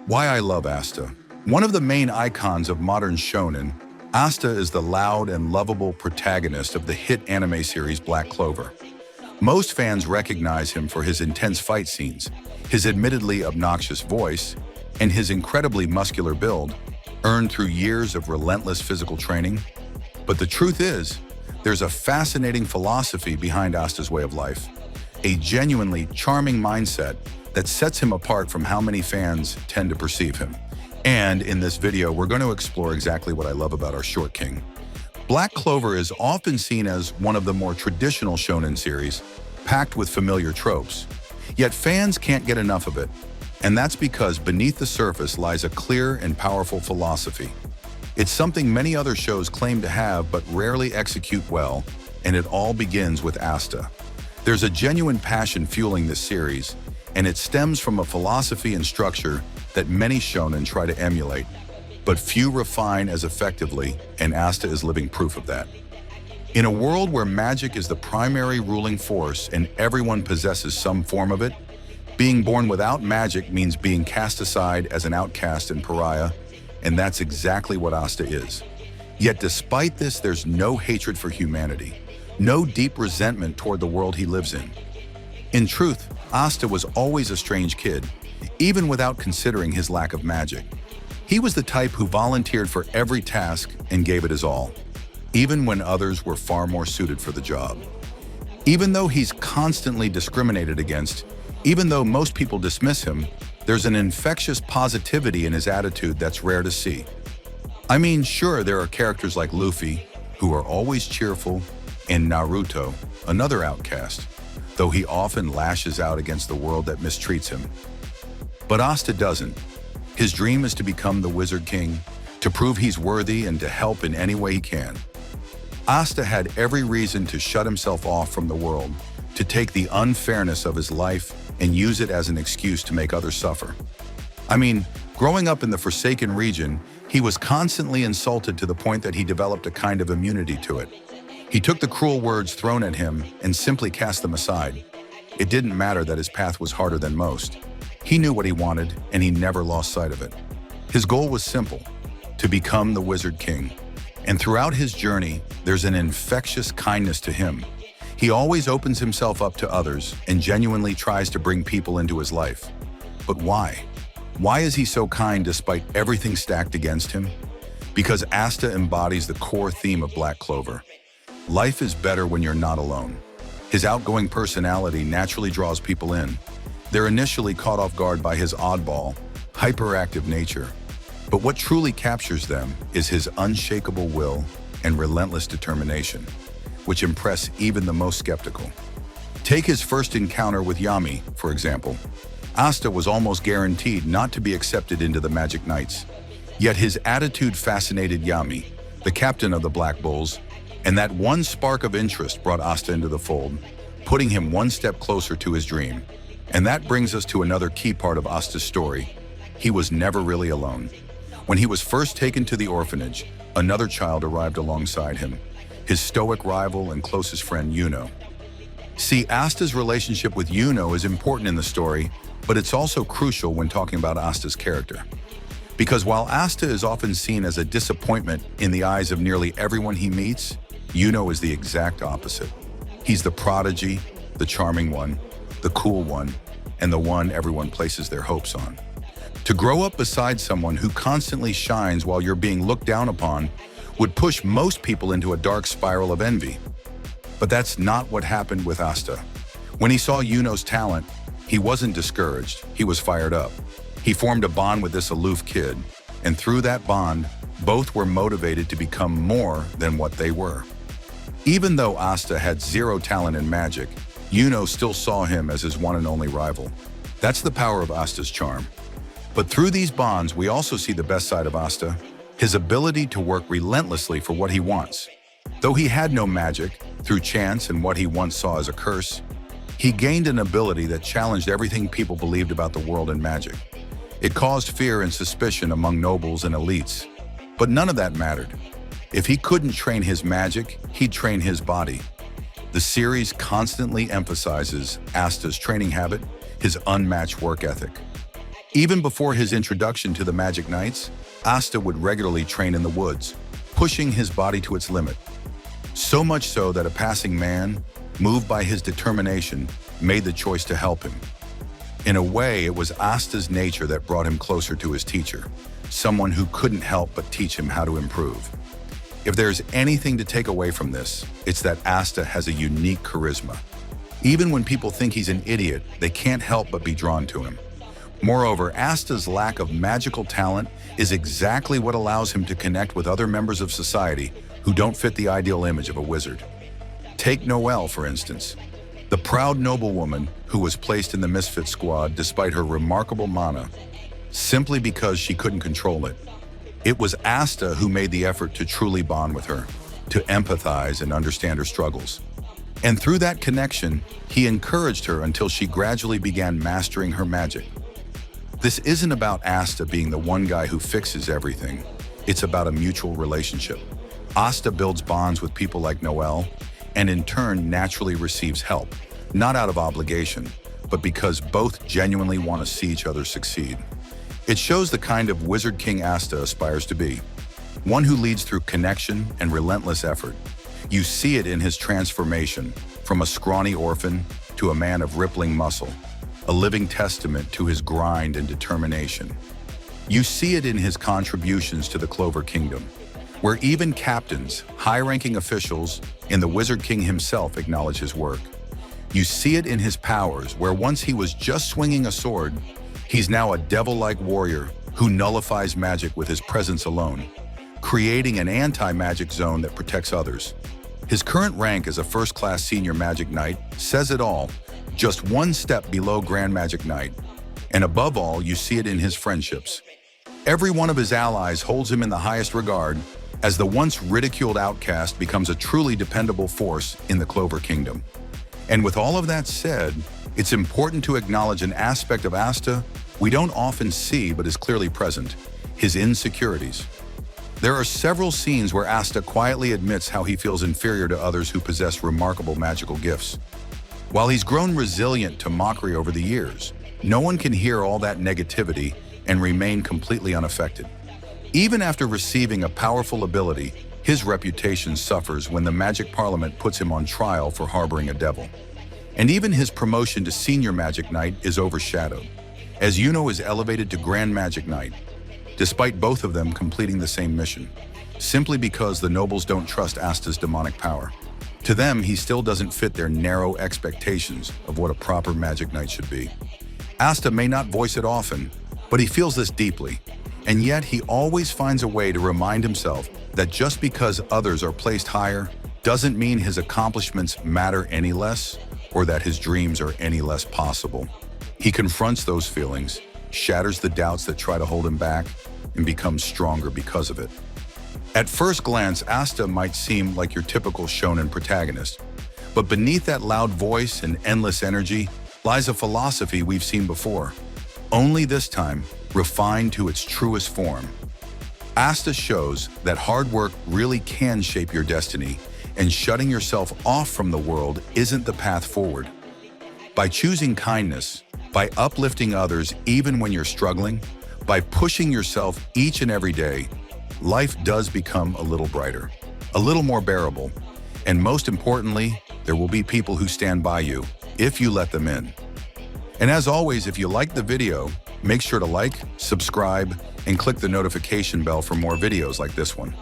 Why I love Asta. One of the main icons of modern shonen, Asta is the loud and lovable protagonist of the hit anime series Black Clover. Most fans recognize him for his intense fight scenes, his admittedly obnoxious voice, and his incredibly muscular build, earned through years of relentless physical training. But the truth is, there's a fascinating philosophy behind Asta's way of life, a genuinely charming mindset that sets him apart from how many fans tend to perceive him. And in this video, we're going to explore exactly what I love about our short king. Black Clover is often seen as one of the more traditional shonen series, packed with familiar tropes. Yet fans can't get enough of it, and that's because beneath the surface lies a clear and powerful philosophy. It's something many other shows claim to have but rarely execute well, and it all begins with Asta. There's a genuine passion fueling this series, and it stems from a philosophy and structure that many shonen try to emulate, but few refine as effectively, and Asta is living proof of that. In a world where magic is the primary ruling force and everyone possesses some form of it, being born without magic means being cast aside as an outcast and pariah, and that's exactly what Asta is. Yet despite this, there's no hatred for humanity, no deep resentment toward the world he lives in. In truth, Asta was always a strange kid, even without considering his lack of magic. He was the type who volunteered for every task and gave it his all, even when others were far more suited for the job. Even though he's constantly discriminated against, even though most people dismiss him, there's an infectious positivity in his attitude that's rare to see. I mean, sure, there are characters like Luffy, who are always cheerful, and Naruto, another outcast, though he often lashes out against the world that mistreats him. But Asta doesn't. His dream is to become the Wizard King, to prove he's worthy and to help in any way he can. Asta had every reason to shut himself off from the world, to take the unfairness of his life and use it as an excuse to make others suffer. I mean, growing up in the Forsaken region, he was constantly insulted to the point that he developed a kind of immunity to it. He took the cruel words thrown at him and simply cast them aside. It didn't matter that his path was harder than most. He knew what he wanted, and he never lost sight of it. His goal was simple: to become the Wizard King. And throughout his journey, there's an infectious kindness to him. He always opens himself up to others and genuinely tries to bring people into his life. But why? Why is he so kind despite everything stacked against him? Because Asta embodies the core theme of Black Clover. Life is better when you're not alone. His outgoing personality naturally draws people in. They're initially caught off guard by his oddball, hyperactive nature. But what truly captures them is his unshakable will and relentless determination, which impress even the most skeptical. Take his first encounter with Yami, for example. Asta was almost guaranteed not to be accepted into the Magic Knights. Yet his attitude fascinated Yami, the captain of the Black Bulls, and that one spark of interest brought Asta into the fold, putting him one step closer to his dream. And that brings us to another key part of Asta's story. He was never really alone. When he was first taken to the orphanage, another child arrived alongside him, his stoic rival and closest friend Yuno. See, Asta's relationship with Yuno is important in the story, but it's also crucial when talking about Asta's character. Because while Asta is often seen as a disappointment in the eyes of nearly everyone he meets, Yuno is the exact opposite. He's the prodigy, the charming one, the cool one, and the one everyone places their hopes on. To grow up beside someone who constantly shines while you're being looked down upon would push most people into a dark spiral of envy. But that's not what happened with Asta. When he saw Yuno's talent, he wasn't discouraged, he was fired up. He formed a bond with this aloof kid, and through that bond, both were motivated to become more than what they were. Even though Asta had zero talent in magic, Yuno still saw him as his one and only rival. That's the power of Asta's charm. But through these bonds, we also see the best side of Asta, his ability to work relentlessly for what he wants. Though he had no magic, through chance and what he once saw as a curse, he gained an ability that challenged everything people believed about the world and magic. It caused fear and suspicion among nobles and elites. But none of that mattered. If he couldn't train his magic, he'd train his body. The series constantly emphasizes Asta's training habit, his unmatched work ethic. Even before his introduction to the Magic Knights, Asta would regularly train in the woods, pushing his body to its limit. So much so that a passing man, moved by his determination, made the choice to help him. In a way, it was Asta's nature that brought him closer to his teacher, someone who couldn't help but teach him how to improve. If there's anything to take away from this, it's that Asta has a unique charisma. Even when people think he's an idiot, they can't help but be drawn to him. Moreover, Asta's lack of magical talent is exactly what allows him to connect with other members of society who don't fit the ideal image of a wizard. Take Noelle, for instance, the proud noblewoman who was placed in the misfit squad despite her remarkable mana, simply because she couldn't control it. It was Asta who made the effort to truly bond with her, to empathize and understand her struggles. And through that connection, he encouraged her until she gradually began mastering her magic. This isn't about Asta being the one guy who fixes everything. It's about a mutual relationship. Asta builds bonds with people like Noelle, and in turn naturally receives help, not out of obligation, but because both genuinely want to see each other succeed. It shows the kind of Wizard King Asta aspires to be, one who leads through connection and relentless effort. You see it in his transformation, from a scrawny orphan to a man of rippling muscle, a living testament to his grind and determination. You see it in his contributions to the Clover Kingdom, where even captains, high-ranking officials, and the Wizard King himself acknowledge his work. You see it in his powers, where once he was just swinging a sword, he's now a devil-like warrior who nullifies magic with his presence alone, creating an anti-magic zone that protects others. His current rank as a first-class senior Magic Knight says it all, just one step below Grand Magic Knight. And above all, you see it in his friendships. Every one of his allies holds him in the highest regard, as the once ridiculed outcast becomes a truly dependable force in the Clover Kingdom. And with all of that said, it's important to acknowledge an aspect of Asta we don't often see but is clearly present: his insecurities. There are several scenes where Asta quietly admits how he feels inferior to others who possess remarkable magical gifts. While he's grown resilient to mockery over the years, no one can hear all that negativity and remain completely unaffected. Even after receiving a powerful ability, his reputation suffers when the Magic Parliament puts him on trial for harboring a devil. And even his promotion to Senior Magic Knight is overshadowed, as Yuno is elevated to Grand Magic Knight, despite both of them completing the same mission, simply because the nobles don't trust Asta's demonic power. To them, he still doesn't fit their narrow expectations of what a proper Magic Knight should be. Asta may not voice it often, but he feels this deeply, and yet he always finds a way to remind himself that just because others are placed higher doesn't mean his accomplishments matter any less, or that his dreams are any less possible. He confronts those feelings, shatters the doubts that try to hold him back, and becomes stronger because of it. At first glance, Asta might seem like your typical shonen protagonist, but beneath that loud voice and endless energy lies a philosophy we've seen before, only this time refined to its truest form. Asta shows that hard work really can shape your destiny, and shutting yourself off from the world isn't the path forward. By choosing kindness, by uplifting others even when you're struggling, by pushing yourself each and every day, life does become a little brighter, a little more bearable, and most importantly, there will be people who stand by you if you let them in. And as always, if you liked the video, make sure to like, subscribe, and click the notification bell for more videos like this one.